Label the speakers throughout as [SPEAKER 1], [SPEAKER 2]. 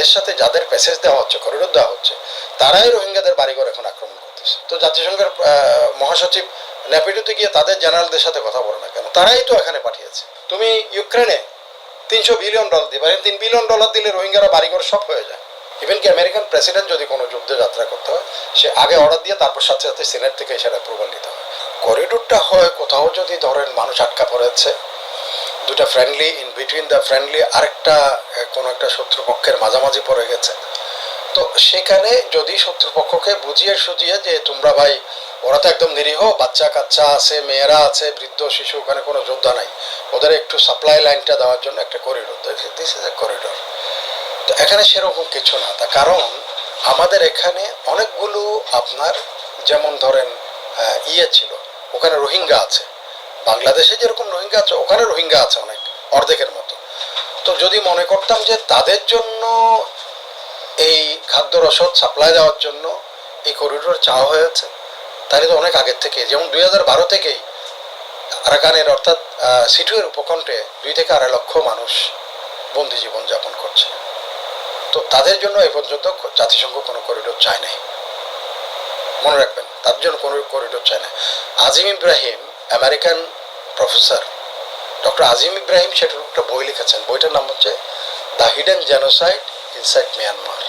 [SPEAKER 1] এর সাথে যাদের প্যাসেজ দেওয়া হচ্ছে, করিডোর দেওয়া হচ্ছে, তারাই রোহিঙ্গাদের বাড়িঘর এখন আক্রমণ করতেছে। তো জাতিসংঘের মহাসচিব নেপিডোতে গিয়ে তাদের জেনারেলদের সাথে কথা বলে না কেন? তারাই তো এখানে পাঠিয়েছে। তুমি ইউক্রেনে $300 বিলিয়ন দিবে, $3 বিলিয়ন দিলে রোহিঙ্গারা বাড়িঘর সব হয়ে যায়। ইভেন কি আমেরিকান প্রেসিডেন্ট যদি কোনো যুদ্ধে যাত্রা করতে হয়, সে আগে অর্ডার দিয়ে তারপর সাথে সাথে সিনেট থেকে সেটা অ্যাপ্রুভাল নিতে হয়। করিডোরটা হয় কোথাও যদি ধরেন মানুষ আটকা পড়েছে, দুটা friendly, in between the friendly আরেকটা কোনো একটা শত্রুপক্ষের মাঝামাঝি পড়ে গেছে, তো সেখানে যদি শত্রুপক্ষকে বুঝিয়ে সুঝিয়ে যে তোমরা ভাই, ওরা তো একদম নিরীহ, বাচ্চা কাচ্চা আছে, মেয়েরা আছে, বৃদ্ধ শিশু, ওখানে কোনো যোদ্ধা নাই, ওদের একটু সাপ্লাই লাইনটা দেওয়ার জন্য একটা corridor, this is a corridor. তো এখানে সেরকম কিছু না, তার কারণ আমাদের এখানে অনেকগুলো আপনার যেমন ধরেন ছিল, ওখানে রোহিঙ্গা আছে, বাংলাদেশে যেরকম রোহিঙ্গা আছে ওখানে রোহিঙ্গা আছে অনেক, অর্ধেকের মতো। তো যদি মনে করতাম যে তাদের জন্য এই খাদ্য রসদ সাপ্লাই দেওয়ার জন্য এই করিডোর চাওয়া হয়েছে, তাহলে তো অনেক আগের থেকে, যেমন 2012 থেকেই আরাকানের অর্থাৎ সিটুয়ের উপকণ্ঠে 2 থেকে 2.5 লক্ষ মানুষ বন্দি জীবন যাপন করছে। তো তাদের জন্য এ পর্যন্ত জাতিসংঘ কোনো করিডোর চায় নাই, মনে রাখবেন, তার জন্য কোনো করিডোর চায় না। আজিম ইব্রাহিম, আমেরিকান প্রফেসর ডক্টর আজিম ইব্রাহিম, সেটার একটা বই লিখেছেন, বইটার নাম হচ্ছে the hidden genocide inside Myanmar.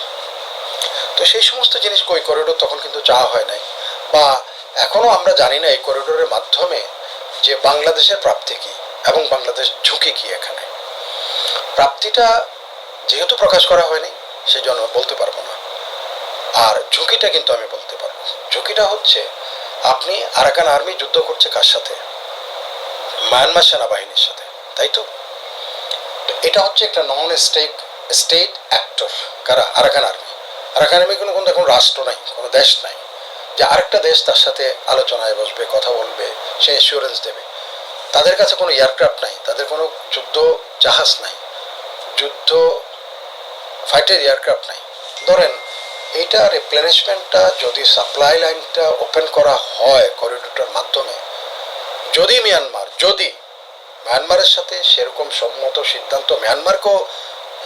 [SPEAKER 1] তো সেই সমস্ত জিনিস ওই করিডোর তখন কিন্তু চাওয়া হয় নাই, বা এখনো আমরা জানি না এই করিডোরের মাধ্যমে যে বাংলাদেশের প্রাপ্তি কি এবং বাংলাদেশ ঝুঁকি কি। এখানে প্রাপ্তিটা যেহেতু প্রকাশ করা হয়নি সেই জন্য বলতে পারবো না, আর ঝুঁকিটা কিন্তু আমি বলতে পারবো। ঝুঁকিটা হচ্ছে, আপনি আরাকান আর্মি যুদ্ধ করছে কার সাথে? মায়ানমার সেনাবাহিনীর সাথে, তাই তো? এটা হচ্ছে একটা নন স্টেট অ্যাক্টর। কারা? Arakan army. আরাকান আর্মি কোনো এখন রাষ্ট্র নাই, কোনো দেশ নাই যে আরেকটা দেশ তার সাথে আলোচনায় বসবে, কথা বলবে, সে অ্যাসিওরেন্স দেবে। তাদের কাছে কোনো এয়ারক্রাফট নাই, তাদের কোনো যুদ্ধ জাহাজ নাই, যুদ্ধ ফাইটার এয়ারক্রাফট নাই। ধরেন এইটা রিপ্লেনিশমেন্টটা যদি সাপ্লাই লাইনটা ওপেন করা হয় করিডোরটার মাধ্যমে, যদি মায়ানমারের সাথে সেরকম সম্মত সিদ্ধান্ত মিয়ানমারকেও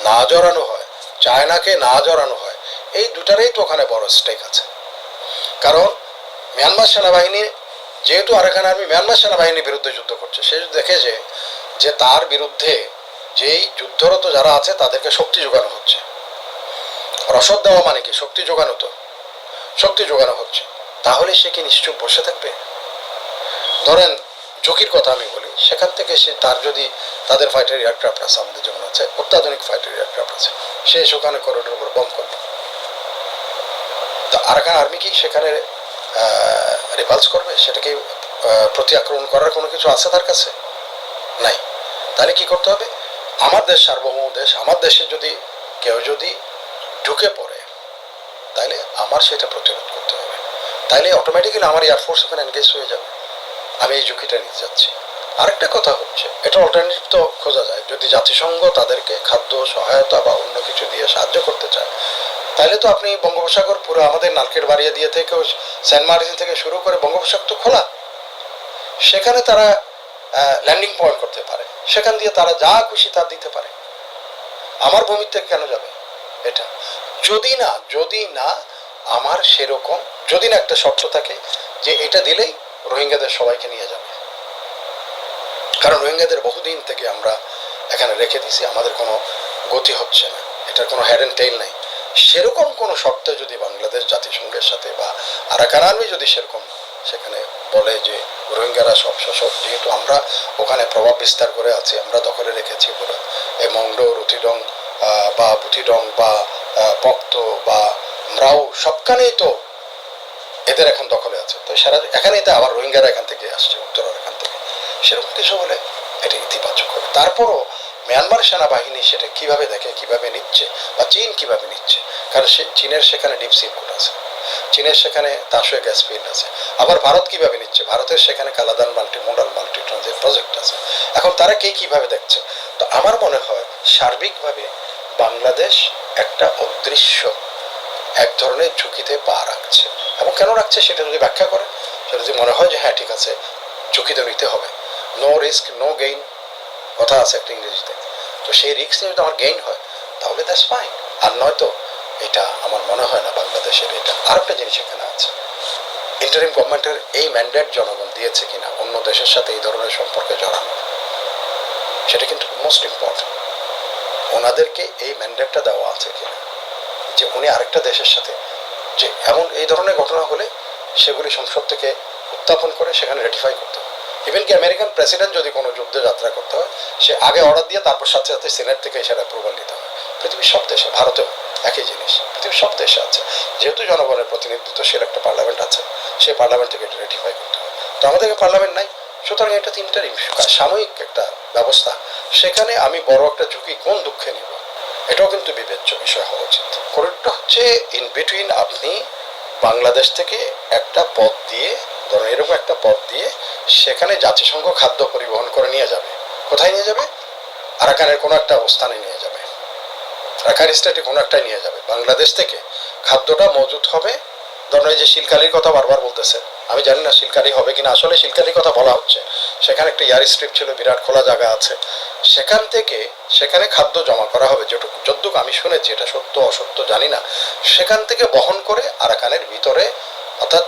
[SPEAKER 1] না জড়ানো হয়, চায়নাকে না জড়ানো হয়, এই দুটারই তো ওখানে বড় স্টেক আছে। কারণ মিয়ানমার সেনাবাহিনী, যেহেতু আরাকান আর্মি মিয়ানমার সেনাবাহিনীর বিরুদ্ধে যুদ্ধ করছে, সে দেখেছে যে তার বিরুদ্ধে যেই যুদ্ধরত যারা আছে তাদেরকে শক্তি যোগানো হচ্ছে। রসদ দেওয়া মানে কি? শক্তি যোগানো, তো শক্তি যোগানো হচ্ছে, তাহলে সে কি নিশ্চুপ বসে থাকবে? ধরেন ঝুঁকির কথা আমি বলি, সেখান থেকে সে তার যদি তাদের ফাইটার এয়ারক্রাফট আছে, আমাদের যেমন আছে অত্যাধুনিক ফাইটার এয়ারক্রাফট আছে, সে সেখানে করিডোর উপর বন্ধ করবে। তো আরাকান আর্মি কি সেখানে রিপালস করবে? সেটাকে প্রতি আক্রমণ করার কোনো কিছু আছে তার কাছে? নাই। তাহলে কি করতে হবে? আমার দেশ সার্বভৌম দেশ, আমার দেশে যদি কেউ যদি ঢুকে পড়ে, তাহলে আমার সেটা প্রতিরোধ করতে হবে। তাইলে অটোমেটিক্যালি আমার এয়ারফোর্স ওখানে এনগেজ হয়ে যাবে। আমি এই ঝুঁকিটা নিতে যাচ্ছি। আরেকটা কথা হচ্ছে, এটা অল্টারনেটিভ তো খোঁজা যায়। যদি জাতিসংঘ তাদেরকে খাদ্য সহায়তা বা অন্য কিছু দিয়ে সাহায্য করতে চায়, তাহলে তো আপনি বঙ্গোপসাগর পুরো আমাদের নারকেল বাড়িয়া দিয়ে থেকে সেন্ট মার্টিন থেকে শুরু করে বঙ্গোপসাগর তো খোলা, সেখানে তারা ল্যান্ডিং পয়েন্ট করতে পারে, সেখান দিয়ে তারা যা খুশি তা দিতে পারে। আমার ভূমি থেকে কেন যাবে এটা? যদি না আমার সেরকম, যদি না একটা শর্ত থাকে যে এটা দিলেই রোহিঙ্গাদের সবাইকে নিয়ে যাবে। কারণ রোহিঙ্গাদের বহুদিন থেকে আমরা এখানে রেখে দিয়েছি, আমাদের কোনো গতি হচ্ছে না, এটার কোনো হেড অ্যান্ড টেইল নাই। সেরকম কোনো শর্তে যদি বাংলাদেশ জাতিসংঘের সাথে বা আরাকান আর্মি যদি সেরকম সেখানে বলে যে রোহিঙ্গারা সব শাসক, যেহেতু আমরা ওখানে প্রভাব বিস্তার করে আছি, আমরা দখলে রেখেছি পুরো এই মংডো, রুতিডং বা বুথিডং বা পক্ত বা ম্রাউ, সবখানেই তো এদের এখন দখলে আছে। তো সারা এখানেই তো আবার রোহিঙ্গারা এখান থেকে আসছে, উত্তরার এখান থেকে, সেরকম কিছু হলে এটা ইতিবাচক হবে। তারপরও মিয়ানমার সেনাবাহিনী সেটা কিভাবে দেখে, কিভাবে নিচ্ছে, বা চীন কিভাবে নিচ্ছে, কারণ চীনের সেখানে ডিপ সি পোর্ট আছে, চীনের সেখানে তাসোয়ে গ্যাস ফিল্ড আছে। আবার ভারত কিভাবে নিচ্ছে, ভারতের সেখানে কালাদান মাল্টি ট্রানজিট প্রজেক্ট আছে। এখন তারা কিভাবে দেখছে? তো আমার মনে হয় সার্বিকভাবে বাংলাদেশ একটা অদৃশ্য এক ধরনের ঝুঁকিতে পা রাখছে, এবং কেন রাখছে সেটা যদি ব্যাখ্যা করে, সেটা যদি মনে হয় যে হ্যাঁ ঠিক আছে ঝুঁকি তো নিতে হবে, নো রিস্ক নো গেইন কথা আছে একটা ইংরেজিতে, তো সেই রিস্ক নিয়ে যদি আমার গেইন হয় তাহলে দ্যাটস ফাইন, আর নয়তো এটা আমার মনে হয় না বাংলাদেশের। এটা আরেকটা জিনিস এখানে আছে, ইন্টারিম গভর্নমেন্টের এই ম্যান্ডেট জনগণ দিয়েছে কিনা অন্য দেশের সাথে এই ধরনের সম্পর্কে জড়ানো, সেটা কিন্তু মোস্ট ইম্পর্টেন্ট। ওনাদেরকে এই ম্যান্ডেটটা দেওয়া আছে কিনা যে উনি আরেকটা দেশের সাথে যে এমন এই ধরনের ঘটনা হলে সেগুলি সংসদ থেকে উত্থাপন করে সেখানে রেটিফাই করতে হবে। ইভেন কি আমেরিকান প্রেসিডেন্ট যদি কোনো যুদ্ধে যাত্রা করতে হয়, সে আগে অর্ডার দিয়ে তারপর সাথে সাথে সিনেট থেকে সেটা অ্যাপ্রুভাল নিতে হয়। পৃথিবীর সব দেশে, ভারতেও একই জিনিস, পৃথিবীর সব দেশে আছে। যেহেতু জনগণের প্রতিনিধিত্বশীল একটা পার্লামেন্ট আছে, সেই পার্লামেন্ট থেকে এটা রেটিফাই করতে হয়। তো আমাদের পার্লামেন্ট নাই, সুতরাং এটা তিনটা সাময়িক একটা ব্যবস্থা, সেখানে আমি বড় একটা ঝুঁকি কোন দুঃখে নিব, এটাও কিন্তু বিবেচ্য বিষয় হওয়া উচিত। করিডোরটা হচ্ছে ইন বিটুইন, আপনি বাংলাদেশ থেকে একটা পথ দিয়ে, ধরুন এরকম একটা পথ দিয়ে সেখানে জাতিসংঘ খাদ্য পরিবহন করে নিয়ে যাবে। কোথায় নিয়ে যাবে? আরাকানের কোনো একটা অবস্থানে নিয়ে যাবে, রাখাইন স্টেটে কোনো একটাই নিয়ে যাবে। বাংলাদেশ থেকে খাদ্যটা মজুত হবে। ধরুন এই যে শিলকালির কথা বারবার বলতেছে, আমি জানি না শিলকালি হবে কিনা, আসলে শিলকালির কথা বলা হচ্ছে। সেখানে একটা এয়ার স্ট্রিপ ছিল, বিরাট খোলা জায়গা আছে, সেখান থেকে সেখানে খাদ্য জমা করা হবে। যতটুকু আমি শুনেছি, এটা সত্য অসত্য জানি না, সেখান থেকে বহন করে আরাকানের ভিতরে অর্থাৎ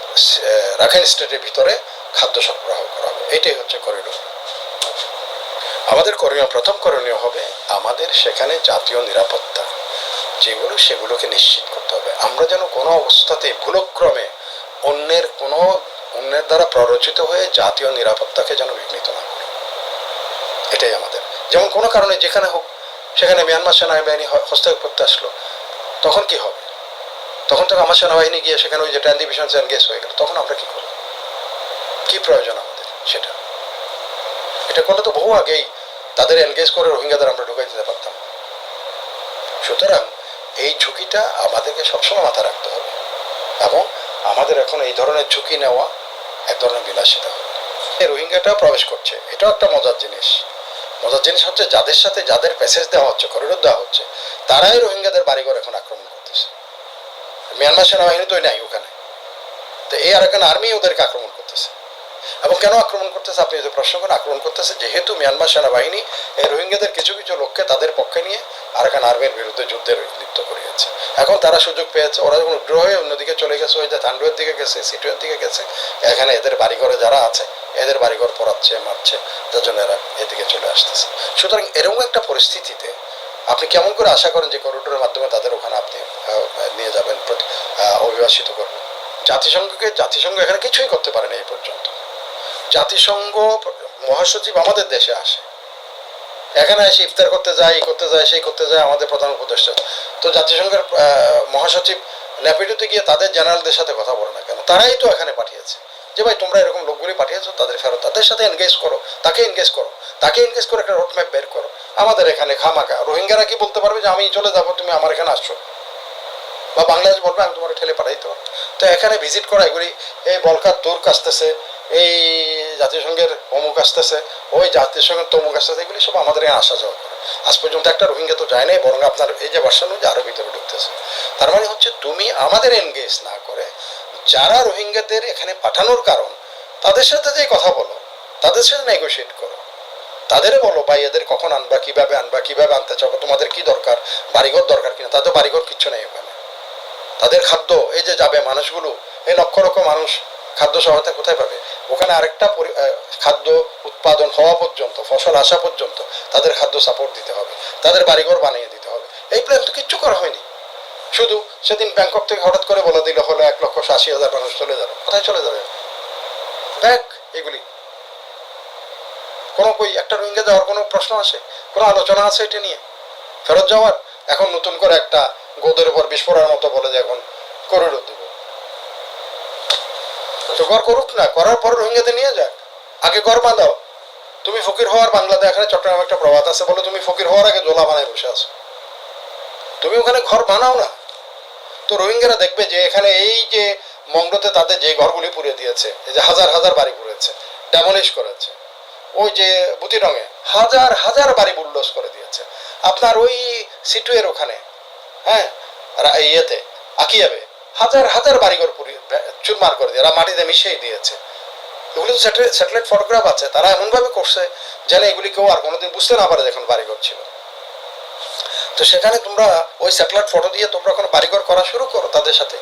[SPEAKER 1] রাখাইন স্টেটের ভিতরে খাদ্য সরবরাহ করা হবে। এটাই হচ্ছে করিডোর। আমাদের প্রথম করণীয় হবে আমাদের সেখানে জাতীয় নিরাপত্তা যেগুলো, সেগুলোকে নিশ্চিত করতে হবে। আমরা যেন কোনো অবস্থাতে ভুলক্রমে অন্যের দ্বারা প্ররোচিত হয়ে জাতীয় নিরাপত্তাকে যেন বিঘ্নিত না করি। এটাই আমাদের। যেমন কোনো কারণে যেখানে হোক সেখানে মিয়ানমার সেনাবাহিনী হস্তক্ষেপ করতে আসলো, তখন কি হবে? তখন তো আমার সেনাবাহিনী গিয়ে সেখানে ওই যে 10 ডিভিশন এনগেজ হয়ে গেল, তখন আমরা কি করব? কি প্রয়োজন আমাদের সেটা? এটা করলে তো বহু আগেই তাদের এনগেজ করে রোহিঙ্গাদের আমরা ঢুকাই দিতে পারতাম। সুতরাং এই ঝুঁকিটা আমাদেরকে সবসময় মাথায় রাখতে হবে, এবং আমাদের এখন এই ধরনের ঝুঁকি নেওয়া এক ধরনের বিলাসিতা হবে। এই রোহিঙ্গাটা প্রবেশ করছে, এটাও একটা মজার জিনিস। মজার জিনিস হচ্ছে যাদের সাথে যাদের প্যাসেজ দেওয়া হচ্ছে, করিডোর দেওয়া হচ্ছে, তারাই রোহিঙ্গাদের বাড়িঘর এখন আক্রমণ করতেছে। মিয়ানমার সেনাবাহিনী তো নাই ওখানে, তো এই আরাকান আর্মি ওদেরকে আক্রমণ করতেছে। এবং কেন আক্রমণ করতেছে আপনি যদি প্রশ্ন করেন, আক্রমণ করতেছে যেহেতু মিয়ানমার সেনাবাহিনী এই রোহিঙ্গাদের কিছু কিছু লোককে তাদের পক্ষে নিয়ে আরাকান আর্মির বিরুদ্ধে যুদ্ধে লিপ্ত করিয়েছে। এখন তারা সুযোগ পেয়েছে, ওরা যখন উগ্র হয়ে অন্যদিকে চলে গেছে, ওই যে থান্ডুয়ের দিকে গেছে, সিটুয়ের দিকে গেছে, এখানে এদের বাড়িঘরে যারা আছে এদের বাড়িঘর পড়াচ্ছে, মারছে, যার জন্য এরা এদিকে চলে আসতেছে। সুতরাং এরকম একটা পরিস্থিতিতে আপনি কেমন করে আশা করেন যে করিডোরের মাধ্যমে তাদের ওখানে আপনি নিয়ে যাবেন, অভিবাসিত করবেন? জাতিসংঘ এখানে কিছুই করতে পারে না এই পর্যন্ত। জাতিসংঘ মহাসচিব আমাদের দেশে আসে, এখানে এসে ইফতার করতে যায়, এই করতে যায়, সেই করতে যায়, আমাদের প্রধান উপদেষ্টা। তো জাতিসংঘের মহাসচিব ন্যাপিডোতে গিয়ে তাদের জেনারেলদের সাথে কথা বলে না কেন? তারাই তো এখানে পাঠিয়েছে যে ভাই তোমরা এরকম লোকগুলি পাঠিয়েছো, তাদের ফেরত, তাদের সাথে এনগেজ করো, তাকে এনগেজ করে একটা রোডম্যাপ বের করো। আমাদের এখানে খামাকা রোহিঙ্গারা কি বলতে পারবে যে আমি চলে যাবো, তুমি আমার এখানে আসছো, বা বাংলাদেশ বলবে আমি তোমার ঠেলে পাঠাই দিতে পারবো। তো এখানে ভিজিট করা, এগুলি এই বলকার তুর্ক আসতেছে, এই জাতিসংঘের অমুক আসতেছে, ওই জাতিসংঘের তমুক আসতেছে, এগুলি সব আমাদের এখানে আসা যাওয়া করে। আজ পর্যন্ত একটা রোহিঙ্গা তো যায় নাই, বরং আপনার এই যে ভার্সন যে আরো ভিতরে ঢুকতেছে। তার মানে হচ্ছে তুমি আমাদের এনগেজ না করে যারা রোহিঙ্গাদের এখানে পাঠানোর কারণ, তাদের সাথে যে কথা বলো, তাদের সাথে নেগোশিয়েট করো, তাদের বলো ভাই এদের কখন আনবা, কিভাবে আনতে চাও, তোমাদের কি দরকার, বাড়িঘর দরকার কিনা? তাদের বাড়িঘর কিচ্ছু নেই ওখানে। তাদের খাদ্য, এই যে যাবে মানুষগুলো, এই লক্ষ লক্ষ মানুষ খাদ্য সহায়তা কোথায় পাবে? ওখানে আরেকটা খাদ্য উৎপাদন হওয়া পর্যন্ত, ফসল আসা পর্যন্ত তাদের খাদ্য সাপোর্ট দিতে হবে, তাদের বাড়িঘর বানিয়ে দিতে হবে। এই প্ল্যান তো কিচ্ছু করা হয়নি। শুধু সেদিন ব্যাংকক থেকে হঠাৎ করে বলে দিল হলো 1,80,000 মানুষ চলে যাবে। কোথায় চলে যাবে? দেখ এগুলি কোনো একটা রোহিঙ্গা যাওয়ার কোনো প্রশ্ন আসে, কোনো আলোচনা আছে এটা নিয়ে ফেরত যাওয়ার? এখন নতুন করে একটা গোদের উপর বিস্ফোরণের মতো বলে যে এখন করিডোর দেব। তো ঘর করুক না, করার পর রোহিঙ্গাদের নিয়ে যাক, আগে ঘর বাঁধাও। তুমি ফকির হওয়ার, বাংলাদেশ এখানে চট্টগ্রাম একটা প্রবাদ আছে, বলে তুমি ফকির হওয়ার আগে জোলা বানায় বসে আছো, তুমি ওখানে ঘর বানাও না। তো রোহিঙ্গারা দেখবে যে এখানে এই যে মংডোতে তাদের যে ঘরগুলি পুড়িয়ে দিয়েছে, এই যে হাজার হাজার বাড়ি পুড়েছে, ডেমোলিশ করেছে, ওই যে বুতিরঙে হাজার হাজার বাড়ি বুলডোজ করে দিয়েছে, আপনার ওই সিটুয়ের ওখানে, হ্যাঁ ইয়েতে আকিয়াবে হাজার হাজার বাড়িঘর পুড়িয়ে চুরমার করে দিয়ে এরা মাটিতে মিশিয়ে দিয়েছে। এগুলো তো স্যাটেলাইট ফটোগ্রাফ আছে, তারা এমনভাবে করছে যেন এগুলি কেউ আর কোনোদিন বুঝতে না পারে যখন বাড়িঘর ছিল। তো সেখানে তোমরা ওই স্যাটেলাইট ফটো দিয়ে তোমরা ওখানে বাড়িঘর করা শুরু করো তাদের সাথে।